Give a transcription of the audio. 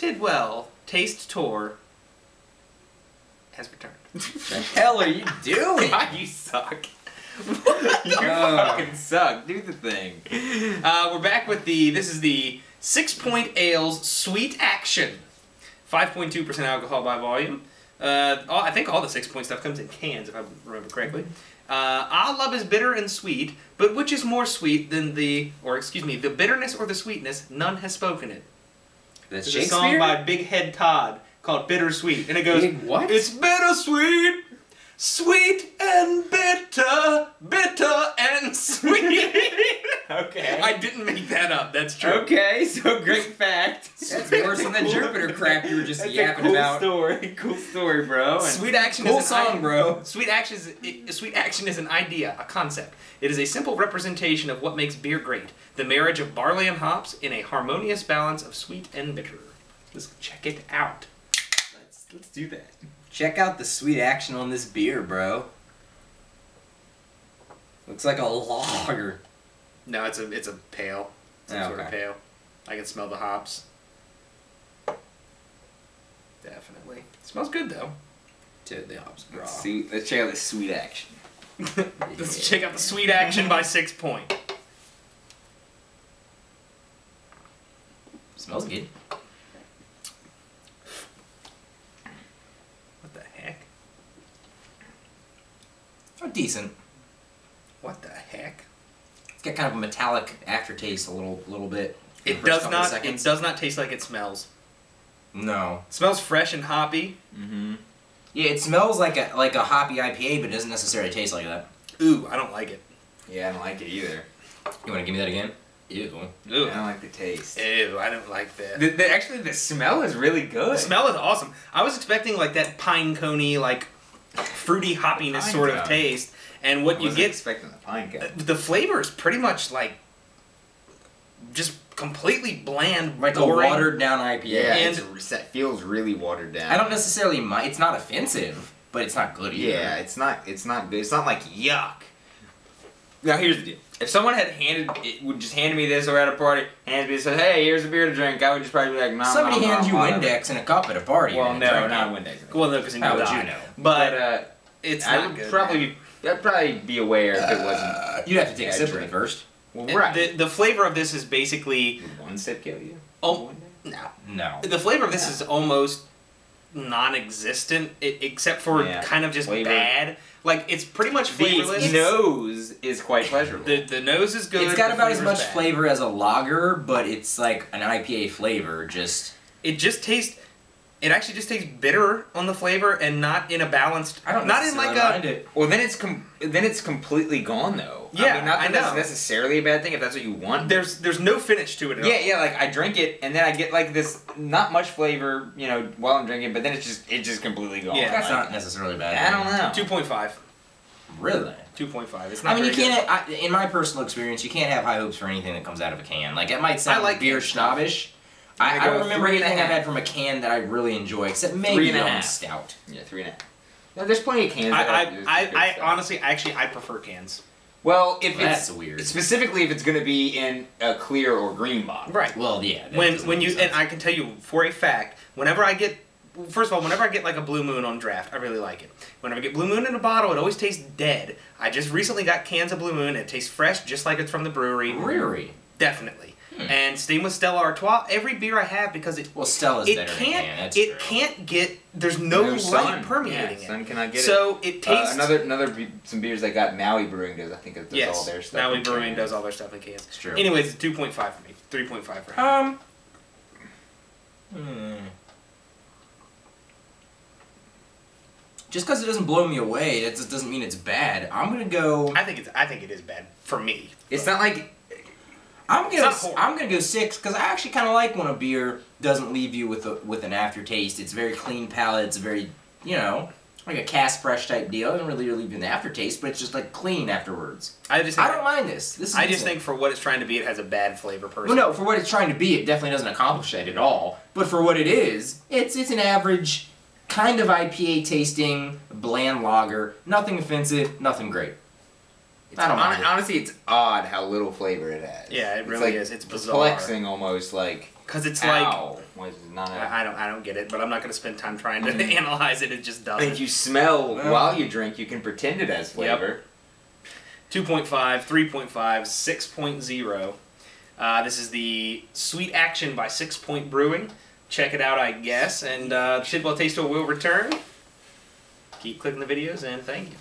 Tidwell Taste Tour has returned. The hell are you doing? God, you suck. You fucking suck. Do the thing. We're back with this is the 6-Point Ales Sweet Action. 5.2% alcohol by volume. I think all the 6-Point stuff comes in cans, if I remember correctly. Our love is bitter and sweet, but which is more sweet than the bitterness or the sweetness? None has spoken it. That's There's a song by Big Head Todd called Bittersweet, and it goes, Big what? It's bittersweet, sweet and bitter, bitter and sweet. Okay. I didn't make that up, that's true. Okay, so great fact. That's worse than the Jupiter crap you were just That's yapping a cool about. story. Cool story, bro. And Sweet Action Cool is an song, bro. Sweet Action is an idea, a concept. It is a simple representation of what makes beer great. The marriage of barley and hops in a harmonious balance of sweet and bitter. Let's check it out. Let's do that. Check out the sweet action on this beer, bro. Looks like a lager. No, it's a pale. Some sort of pale. I can smell the hops. Definitely. It smells good though. Dude, the hops, bro. Let's check out the Sweet Action. Let's check out the Sweet Action by 6-Point. Smells good. What the heck? Oh, decent. What the heck? It's got kind of a metallic aftertaste, a little bit. It does not. It does not taste like it smells. No. It smells fresh and hoppy. Mm-hmm. Yeah, it smells like a hoppy IPA, but it doesn't necessarily taste like that. Ooh, I don't like it. Yeah, I don't like it either. You want to give me that again? Ew. Ooh. I don't like the taste. Ew, I don't like that. Actually, the smell is really good. The smell is awesome. I was expecting like that pine coney, like fruity hoppiness Pine sort of cone. taste, and what I you wasn't get, expecting the pine cone. the flavor is pretty much like just completely bland, Like boring. a watered down IPA. Yeah, And- it feels really watered down. I don't necessarily mind. It's not offensive, but it's not good either. Yeah, it's not good. It's not like yuck. Now here's the deal. If someone would just hand me this or at a party, hands me this, says, "Hey, here's a beer to drink," I would just probably be like, "No." Somebody hands you Windex in a cup at a party. Well, and no, drink not it. Windex. Well, no, because How would you die. know? But it's I not would good. I'd probably be aware if it wasn't. You'd have to take a Yeah, sip of drink. it first. Well, It- right. the flavor of this is basically Would one sip kill you? no. No. The flavor of this is almost non-existent, except for kind of just Flavor. bad. Like it's pretty much flavorless. The nose is quite pleasurable. The nose is good. It's got the about as flavor's much bad. flavor as a lager, but it's like an IPA flavor. Just It just tastes. It actually just tastes bitter on the flavor and not in a balanced. I don't not in like mind a. it. Well, then it's completely gone though. Yeah, I mean, not that I that's know. necessarily a bad thing if that's what you want. There's no finish to it at all. Yeah, like I drink it and then I get like this not much flavor, while I'm drinking, but then it's just completely gone. Yeah, That's Like, not necessarily bad. I don't know. 2.5. Really? 2.5. It's not. I mean, you very good. can't. In my personal experience, you can't have high hopes for anything that comes out of a can. Like it might sound I like beer canned stuff. snobbish. I'm I gonna don't go remember 3.5. anything I've had from a can that I really enjoy, except maybe 3.5. Young Stout. Yeah, 3.5. No, there's plenty of cans. I honestly, actually, I prefer cans. Well, if That's it's weird. specifically if it's going to be in a clear or green bottle. Right. Well, yeah. that When doesn't you make sense. and I can tell you for a fact, whenever I get like a Blue Moon on draft, I really like it. Whenever I get Blue Moon in a bottle, it always tastes dead. I just recently got cans of Blue Moon. It tastes fresh, just like it's from the brewery. Brewery. Definitely. And same with Stella Artois. Every beer I have because it Well, Stella's it better can't than can. That's it true. can't get there's no light sun. permeating Yeah, sun it. cannot get So it tastes some beers that got Maui Brewing does. I think it does all their stuff. Maui in Brewing cans. does all their stuff in cans. It's true. Anyways, it's 2.5 for me. 3.5 for him. Just because it doesn't blow me away, that just doesn't mean it's bad. I'm gonna go. I think it is bad for me. It's not like I'm not horrible. gonna go 6 because I actually kind of like when a beer doesn't leave you with an aftertaste. It's very clean palate. It's very like a cast fresh type deal. It doesn't really leave you an aftertaste, but it's just like clean afterwards. I just I don't mind this. This is I just decent. think for what it's trying to be, it has a bad flavor personally. Well, no, for what it's trying to be, it definitely doesn't accomplish that at all. But for what it is, it's an average kind of IPA tasting bland lager. Nothing offensive, nothing great. I don't mind it. honestly, it's odd how little flavor it has. Yeah, it It's really like is. It's bizarre. Perplexing almost, like Because it's Ow. Was not like I don't get it, but I'm not going to spend time trying to analyze it. It just And doesn't. if you smell while you drink, you can pretend it has flavor. 2.5, 3.5, 6.0. This is the Sweet Action by Sixpoint Brewing. Check it out, I guess. And Tidwell Taster will return. Keep clicking the videos, and thank you.